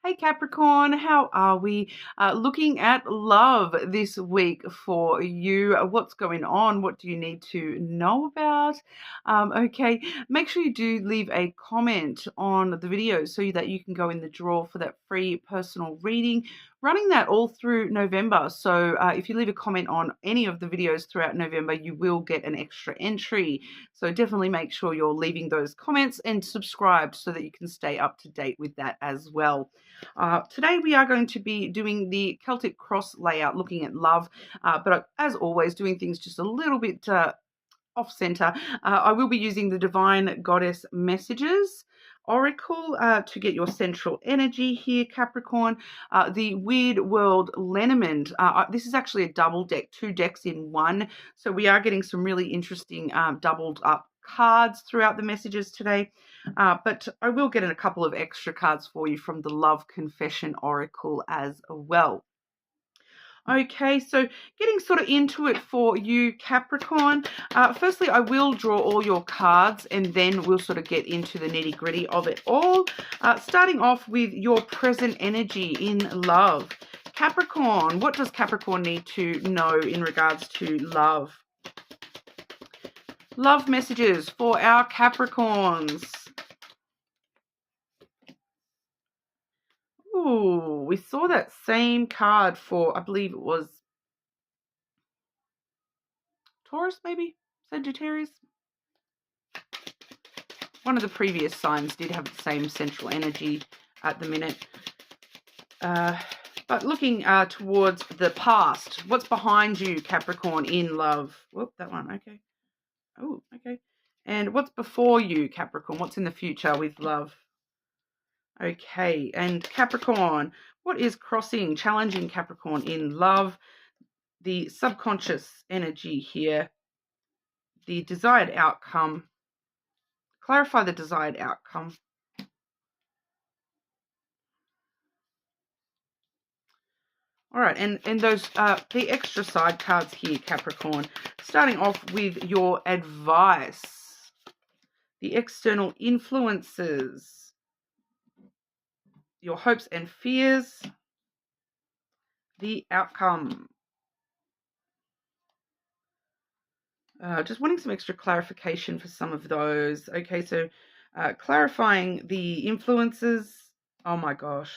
Hey Capricorn, how are we? Looking at love this week for you. What's going on? What do you need to know about? Okay, make sure you do leave a comment on the video so that you can go in the draw for that free personal reading. Running that all through November. So if you leave a comment on any of the videos throughout November, you will get an extra entry. So definitely make sure you're leaving those comments and subscribed so that you can stay up to date with that as well. Today we are going to be doing the Celtic cross layout, looking at love, but as always, doing things just a little bit off center. I will be using the Divine Goddess Messages Oracle to get your central energy here, Capricorn. The Weird World Lenormand. This is actually a double deck, 2 decks in one. So we are getting some really interesting doubled up cards throughout the messages today. But I will get in a couple of extra cards for you from the Love Confession Oracle as well. Okay, so getting sort of into it for you, Capricorn. Firstly, I will draw all your cards and then we'll sort of get into the nitty gritty of it all. Starting off with your present energy in love. Capricorn, what does Capricorn need to know in regards to love? Love messages for our Capricorns. Ooh, we saw that same card for, I believe it was Taurus, maybe? Sagittarius? One of the previous signs did have the same central energy at the minute. But looking towards the past, what's behind you, Capricorn, in love? Whoop, that one, okay. Oh, okay. And what's before you, Capricorn? What's in the future with love? Okay, and Capricorn, what is crossing, challenging Capricorn in love? The subconscious energy here, the desired outcome. Clarify the desired outcome. All right, and those the extra side cards here, Capricorn. Starting off with your advice, the external influences, your hopes and fears, the outcome. Just wanting some extra clarification for some of those. Okay, so clarifying the influences. Oh my gosh.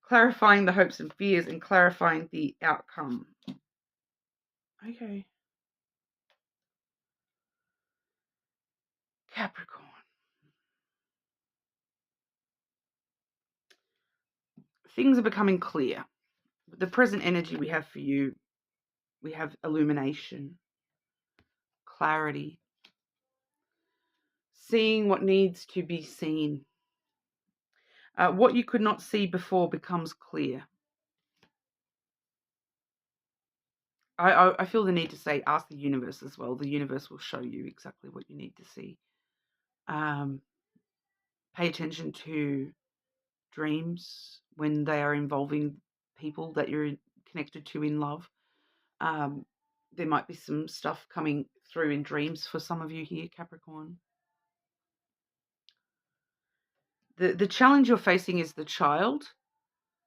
Clarifying the hopes and fears and clarifying the outcome. Okay. Capricorn. Things are becoming clear. The present energy we have for you, we have illumination, clarity, seeing what needs to be seen. What you could not see before becomes clear. I feel the need to say, ask the universe as well. The universe will show you exactly what you need to see. Pay attention to dreams when they are involving people that you're connected to in love. There might be some stuff coming through in dreams for some of you here, Capricorn. The challenge you're facing is the child.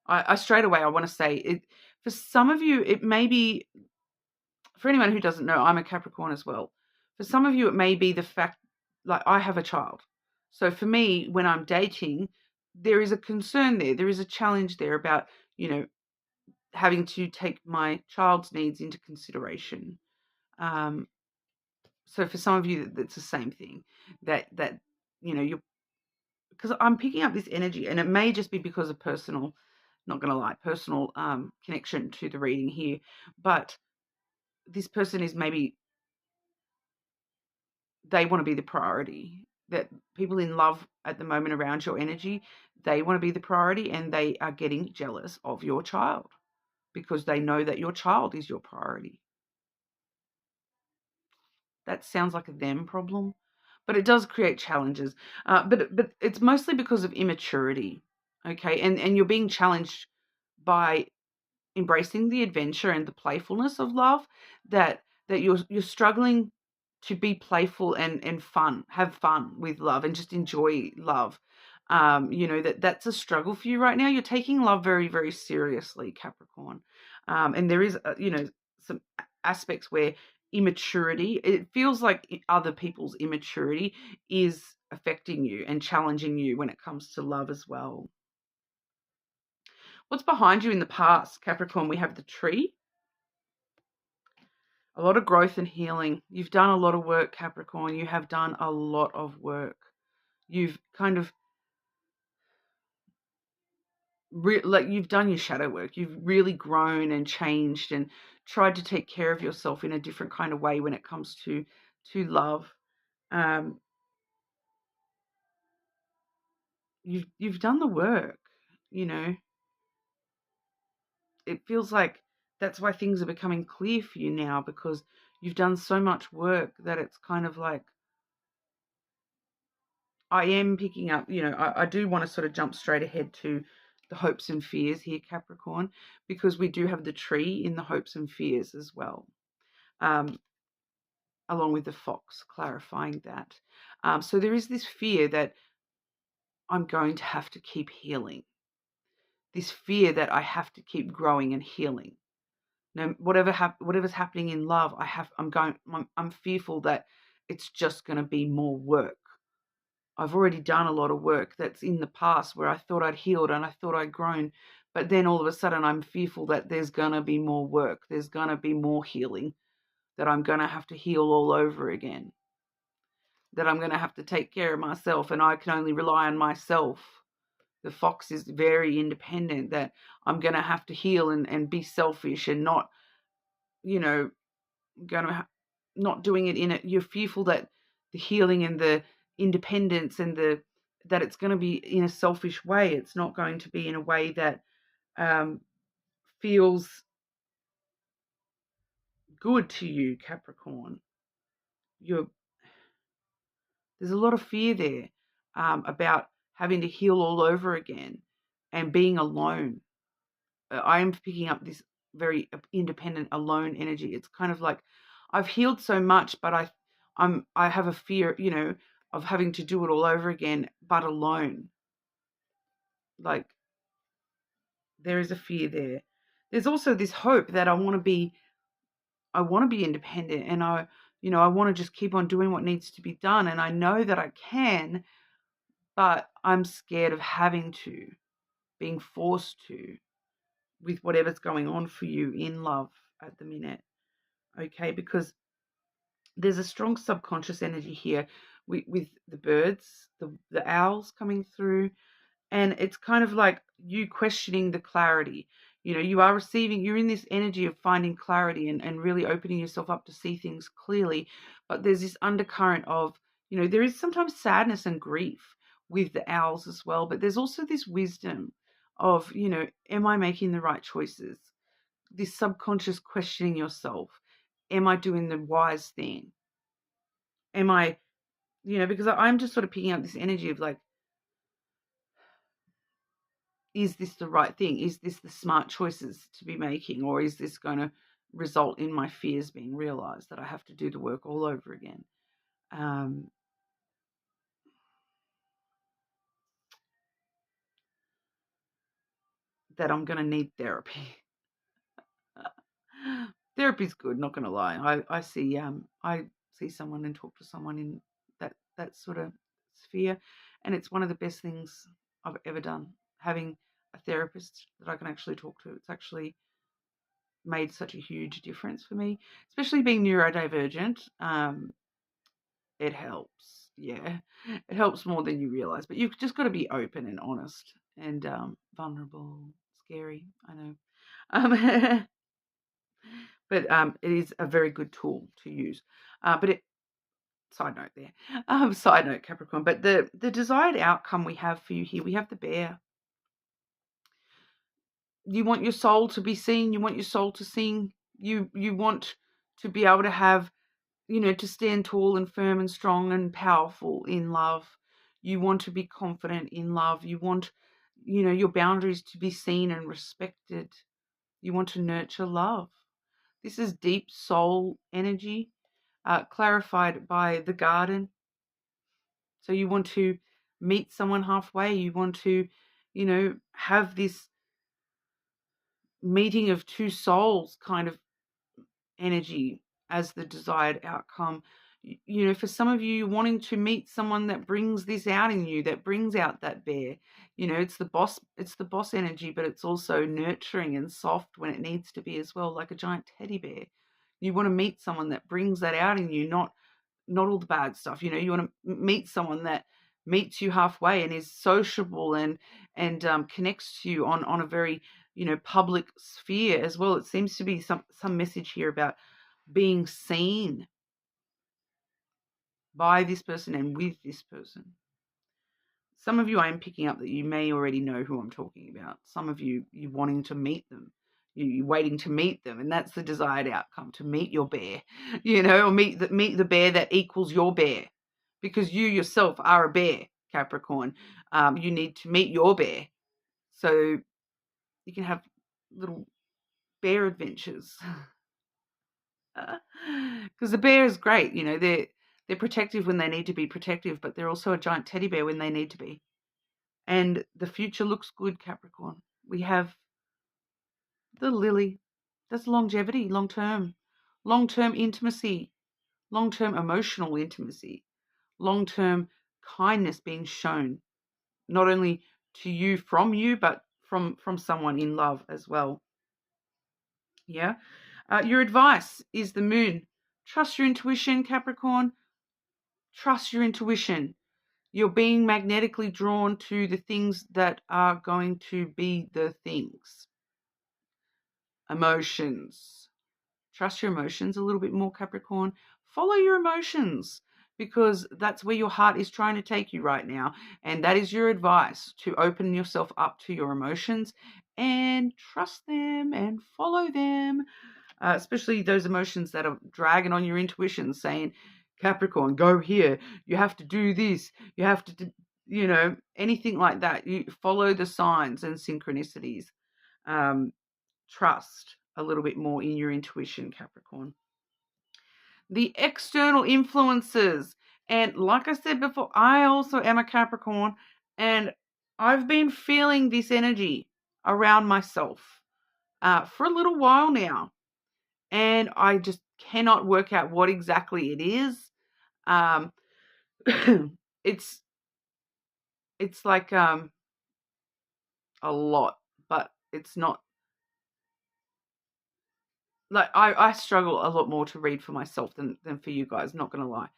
I straight away, I want to say it. For some of you, it may be, for anyone who doesn't know, I'm a Capricorn as well. For some of you, it may be the fact, like I have a child. So for me, when I'm dating, there is a concern there. There is a challenge there about, having to take my child's needs into consideration. So for some of you, that's the same thing. That you're, because I'm picking up this energy, and it may just be because of personal, not going to lie, personal connection to the reading here, but this person is maybe, they want to be the priority. That people in love at the moment around your energy, they want to be the priority, and they are getting jealous of your child because they know that your child is your priority. That sounds like a them problem, but it does create challenges. But it's mostly because of immaturity, okay? And you're being challenged by embracing the adventure and the playfulness of love, that you're struggling to be playful and fun, have fun with love and just enjoy love. That's a struggle for you right now. You're taking love very, very seriously, Capricorn. And there is, some aspects where immaturity, it feels like other people's immaturity is affecting you and challenging you when it comes to love as well. What's behind you in the past, Capricorn? We have the tree, a lot of growth and healing. You've done a lot of work, Capricorn. You have done a lot of work. You've kind of you've done your shadow work. You've really grown and changed and tried to take care of yourself in a different kind of way when it comes to love. Um, you've done the work. You know, it feels like that's why things are becoming clear for you now, because you've done so much work that it's kind of like, I am picking up, I do want to sort of jump straight ahead to the hopes and fears here, Capricorn, because we do have the tree in the hopes and fears as well, along with the fox, clarifying that. So there is this fear that I'm going to have to keep healing, this fear that I have to keep growing and healing. No, whatever's happening in love, I'm fearful that it's just going to be more work. I've already done a lot of work that's in the past where I thought I'd healed and I thought I'd grown. But then all of a sudden I'm fearful that there's going to be more work. There's going to be more healing, that I'm going to have to heal all over again, that I'm going to have to take care of myself and I can only rely on myself. The fox is very independent, that I'm going to have to heal and be selfish and not, going to not doing it in it. You're fearful that the healing and the independence and that it's going to be in a selfish way. It's not going to be in a way that um, feels good to you, Capricorn. You're There's a lot of fear there, about having to heal all over again and being alone. I am picking up this very independent, alone energy. It's kind of like I've healed so much, but I have a fear, of having to do it all over again, but alone. Like, there is a fear there. There's also this hope that I want to be independent, and I want to just keep on doing what needs to be done, and I know that I can, but I'm scared of having to, being forced to, with whatever's going on for you in love at the minute. Okay, because there's a strong subconscious energy here with the birds, the owls coming through, and it's kind of like you questioning the clarity. You're in this energy of finding clarity and really opening yourself up to see things clearly, but there's this undercurrent of, there is sometimes sadness and grief with the owls as well, but there's also this wisdom of, am I making the right choices? This subconscious questioning yourself. Am I doing the wise thing? Am I, because I'm just sort of picking up this energy of like, is this the right thing? Is this the smart choices to be making? Or is this going to result in my fears being realized, that I have to do the work all over again? That I'm going to need therapy. Therapy's good, not going to lie. I see someone and talk to someone in that sort of sphere, and it's one of the best things I've ever done. Having a therapist that I can actually talk to, it's actually made such a huge difference for me, especially being neurodivergent. It helps. Yeah, it helps more than you realize. But you've just got to be open and honest and vulnerable. Scary, I know. Um, but it is a very good tool to use. But it Side note there. Side note, Capricorn. But the desired outcome we have for you here, we have the bear. You want your soul to be seen. You want your soul to sing. You want to be able to have, to stand tall and firm and strong and powerful in love. You want to be confident in love. You want, your boundaries to be seen and respected. You want to nurture love. This is deep soul energy, clarified by the garden. So you want to meet someone halfway. You want to, have this meeting of two souls kind of energy as the desired outcome. For some of you, wanting to meet someone that brings this out in you, that brings out that bear. It's the boss energy, but it's also nurturing and soft when it needs to be as well, like a giant teddy bear. You want to meet someone that brings that out in you, not all the bad stuff. You want to meet someone that meets you halfway and is sociable and connects to you on a very public sphere as well. It seems to be some message here about being seen by this person and with this person. Some of you, I am picking up that you may already know who I'm talking about. Some of you wanting to meet them. You're waiting to meet them, and that's the desired outcome, to meet your bear, or meet the bear that equals your bear, because you yourself are a bear, Capricorn. You need to meet your bear so you can have little bear adventures. Because the bear is great, they're protective when they need to be protective, but they're also a giant teddy bear when they need to be. And the future looks good, Capricorn. We have the lily. That's longevity, long-term intimacy, long-term emotional intimacy, long-term kindness being shown, not only to you, but from someone in love as well. Yeah. Your advice is the moon. Trust your intuition, Capricorn. Trust your intuition. You're being magnetically drawn to the things that are going to be the things. Emotions. Trust your emotions a little bit more, Capricorn. Follow your emotions, because that's where your heart is trying to take you right now. And that is your advice, to open yourself up to your emotions and trust them and follow them. Especially those emotions that are dragging on your intuition, saying, Capricorn, go here. You have to do this. You have to do, anything like that. You follow the signs and synchronicities. Trust a little bit more in your intuition, Capricorn. The external influences. And like I said before, I also am a Capricorn, and I've been feeling this energy around myself for a little while now. And I just cannot work out what exactly it is. It's like a lot, but it's not. Like I struggle a lot more to read for myself than for you guys, not going to lie.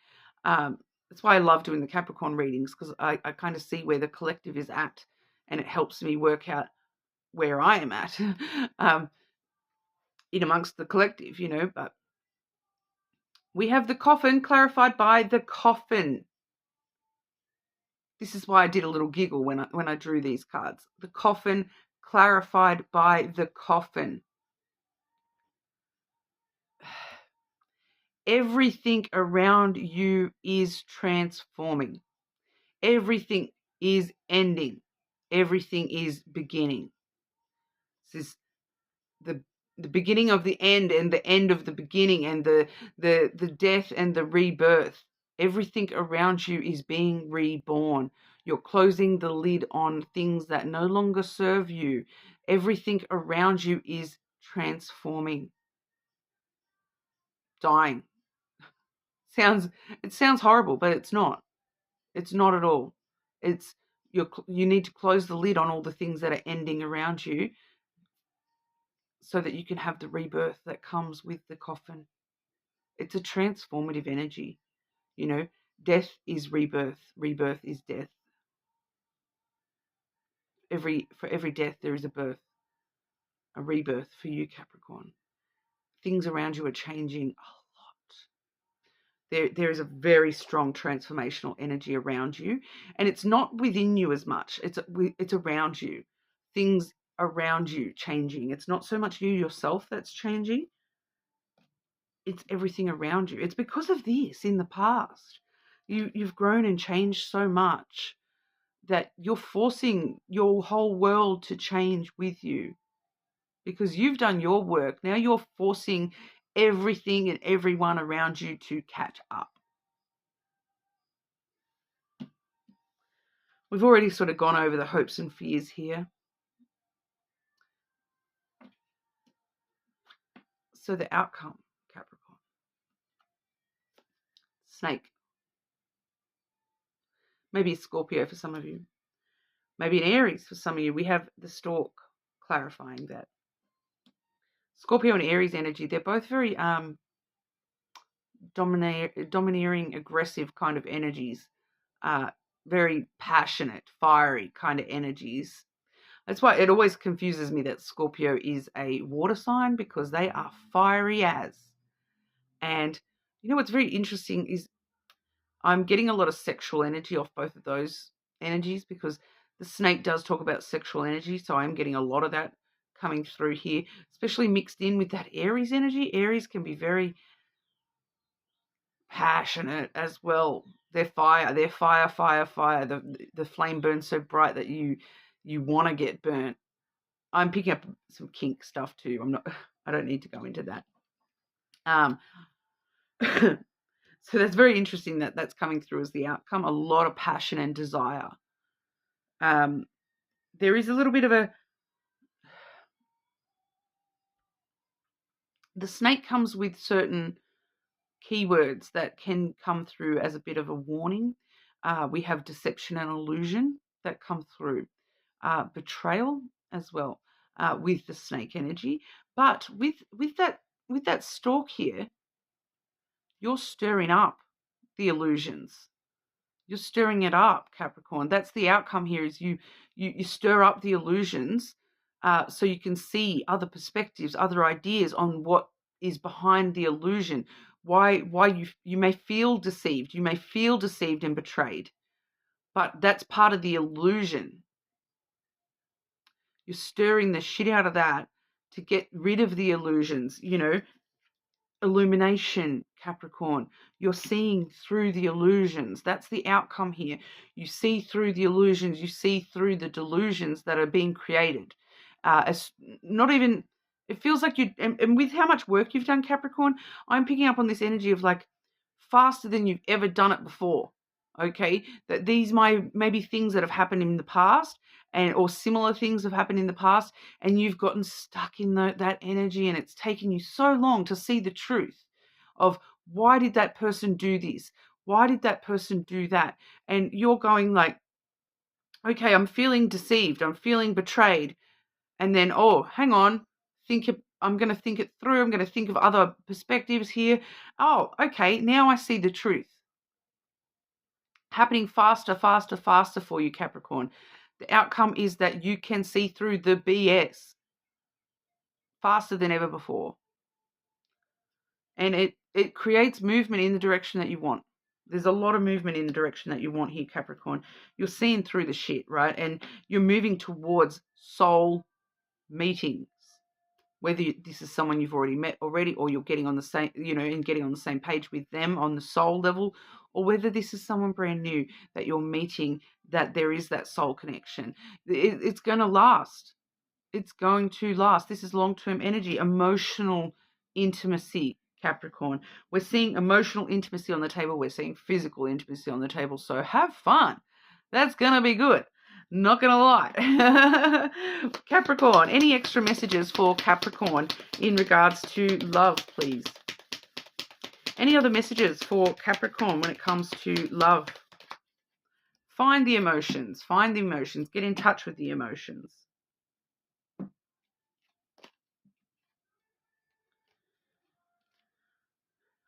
That's why I love doing the Capricorn readings, because I kind of see where the collective is at, and it helps me work out where I am at in amongst the collective, but we have the coffin clarified by the coffin. This is why I did a little giggle when I drew these cards. The coffin clarified by the coffin. Everything around you is transforming. Everything is ending. Everything is beginning. This is the beginning of the end and the end of the beginning, and the death and the rebirth. Everything around you is being reborn. You're closing the lid on things that no longer serve you. Everything around you is transforming. Dying. It sounds horrible, but it's not. It's not at all. It's you need to close the lid on all the things that are ending around you, so that you can have the rebirth that comes with the coffin. It's a transformative energy. Death is rebirth. Rebirth is death. For every death, there is a birth, a rebirth for you, Capricorn. Things around you are changing a lot. There is a very strong transformational energy around you, and it's not within you as much. It's around you. Things around you changing. It's not so much you yourself that's changing. It's everything around you. It's because of this in the past. You've grown and changed so much that you're forcing your whole world to change with you, because you've done your work. Now you're forcing everything and everyone around you to catch up. We've already sort of gone over the hopes and fears here. So the outcome, Capricorn. Snake. Maybe a Scorpio for some of you. Maybe an Aries for some of you. We have the stork clarifying that. Scorpio and Aries energy, they're both very domineering, aggressive kind of energies. Very passionate, fiery kind of energies. That's why it always confuses me that Scorpio is a water sign, because they are fiery as. And you know what's very interesting is I'm getting a lot of sexual energy off both of those energies, because the snake does talk about sexual energy. So I'm getting a lot of that coming through here, especially mixed in with that Aries energy. Aries can be very passionate as well. They're fire. The flame burns so bright that you want to get burnt. I'm picking up some kink stuff too. I don't need to go into that. So that's very interesting that that's coming through as the outcome. A lot of passion and desire. There is a little bit of the snake comes with certain keywords that can come through as a bit of a warning. We have deception and illusion that come through. Betrayal as well with the snake energy. But with that stork here, you're stirring up the illusions. You're stirring it up, Capricorn. That's the outcome here, is you stir up the illusions so you can see other perspectives, other ideas on what is behind the illusion. Why you may feel deceived. You may feel deceived and betrayed. But that's part of the illusion. You're stirring the shit out of that to get rid of the illusions, illumination, Capricorn. You're seeing through the illusions. That's the outcome here. You see through the illusions. You see through the delusions that are being created. As not even, it feels like you, and with how much work you've done, Capricorn, I'm picking up on this energy of like faster than you've ever done it before. Okay, that these maybe things that have happened in the past, or similar things have happened in the past, and you've gotten stuck in that energy, and it's taken you so long to see the truth of why did that person do this? Why did that person do that? And you're going like, okay, I'm feeling deceived. I'm feeling betrayed. And then, oh, hang on, I'm going to think it through. I'm going to think of other perspectives here. Oh, okay, now I see the truth. Happening faster for you, Capricorn. The outcome is that you can see through the BS faster than ever before. And it creates movement in the direction that you want. There's a lot of movement in the direction that you want here, Capricorn. You're seeing through the shit, right? And you're moving towards soul meetings. Whether this is someone you've already met already, or you're getting on the same, and getting on the same page with them on the soul level, or whether this is someone brand new that you're meeting, that there is that soul connection. It's going to last. It's going to last. This is long-term energy, emotional intimacy, Capricorn. We're seeing emotional intimacy on the table. We're seeing physical intimacy on the table. So have fun. That's going to be good. Not going to lie. Capricorn, any extra messages for Capricorn in regards to love, please? Any other messages for Capricorn when it comes to love? Find the emotions. Find the emotions. Get in touch with the emotions.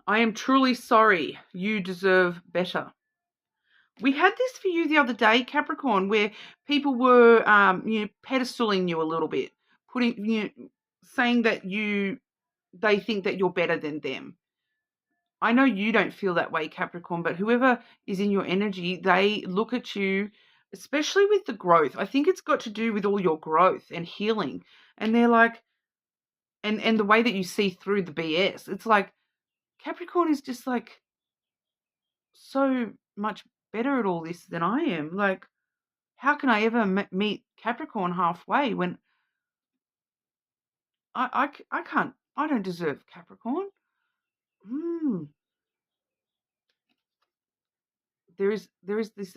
I am truly sorry. You deserve better. We had this for you the other day, Capricorn, where people were, pedestaling you a little bit, saying that they think that you're better than them. I know you don't feel that way, Capricorn, but whoever is in your energy, they look at you, especially with the growth. I think it's got to do with all your growth and healing. And they're like, and the way that you see through the BS, it's like Capricorn is just like so much better at all this than I am. Like, how can I ever meet Capricorn halfway when I can't, I don't deserve Capricorn. There is this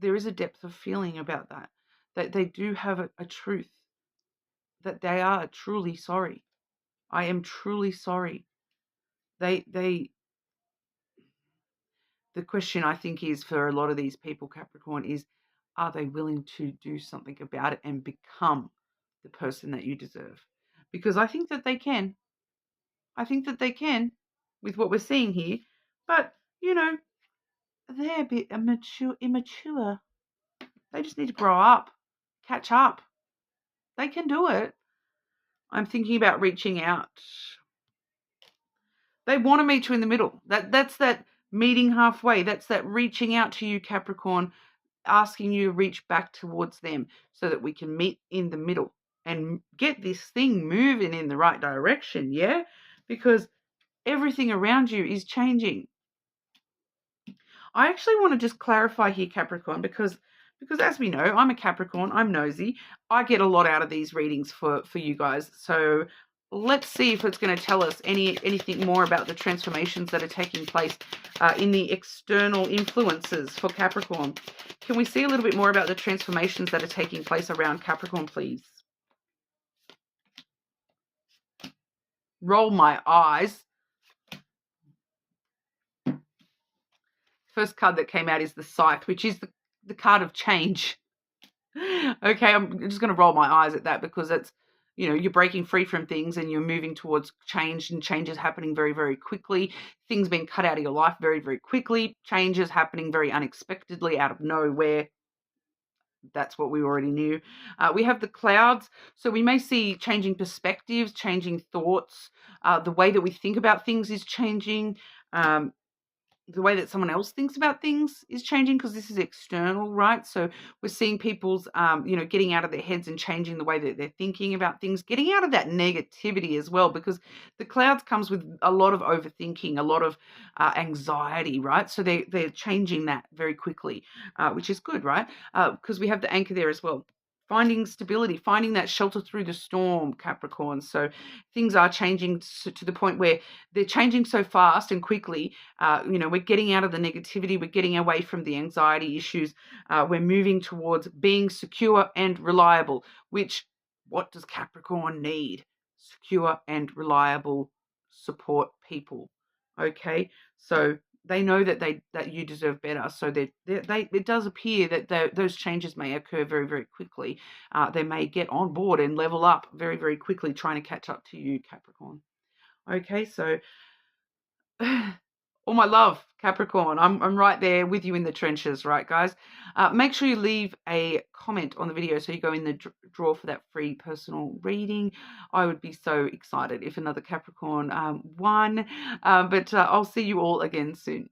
there is a depth of feeling about that, that they do have a truth, that they are truly sorry. I am truly sorry. The question I think is for a lot of these people, Capricorn, is are they willing to do something about it and become the person that you deserve? Because I think that they can. I think that they can with what we're seeing here. But, they're a bit immature. They just need to grow up, catch up. They can do it. I'm thinking about reaching out. They want to meet you in the middle. That's that meeting halfway. That's that reaching out to you, Capricorn, asking you to reach back towards them so that we can meet in the middle and get this thing moving in the right direction, yeah? Because everything around you is changing. I actually want to just clarify here, Capricorn, because as we know, I'm a Capricorn, I'm nosy. I get a lot out of these readings for you guys. So let's see if it's going to tell us anything more about the transformations that are taking place in the external influences for Capricorn. Can we see a little bit more about the transformations that are taking place around Capricorn, please? Roll my eyes. First card that came out is the Scythe, which is the card of change. Okay, I'm just going to roll my eyes at that because it's, you're breaking free from things and you're moving towards change, and change is happening very, very quickly. Things being cut out of your life very, very quickly. Change is happening very unexpectedly out of nowhere. That's what we already knew. We have the clouds. So we may see changing perspectives, changing thoughts. The way that we think about things is changing. The way that someone else thinks about things is changing because this is external, right? So we're seeing people's, getting out of their heads and changing the way that they're thinking about things, getting out of that negativity as well, because the clouds comes with a lot of overthinking, a lot of anxiety, right? So they're changing that very quickly, which is good, right? Because we have the anchor there as well. Finding stability, finding that shelter through the storm, Capricorn. So things are changing to the point where they're changing so fast and quickly. We're getting out of the negativity. We're getting away from the anxiety issues. We're moving towards being secure and reliable, which, what does Capricorn need? Secure and reliable support people. Okay, so they know that you deserve better. So it does appear that those changes may occur very, very quickly. They may get on board and level up very, very quickly, trying to catch up to you, Capricorn. Okay, so all my love, Capricorn. I'm right there with you in the trenches, right, guys? Make sure you leave a comment on the video so you go in the draw for that free personal reading. I would be so excited if another Capricorn won. But I'll see you all again soon.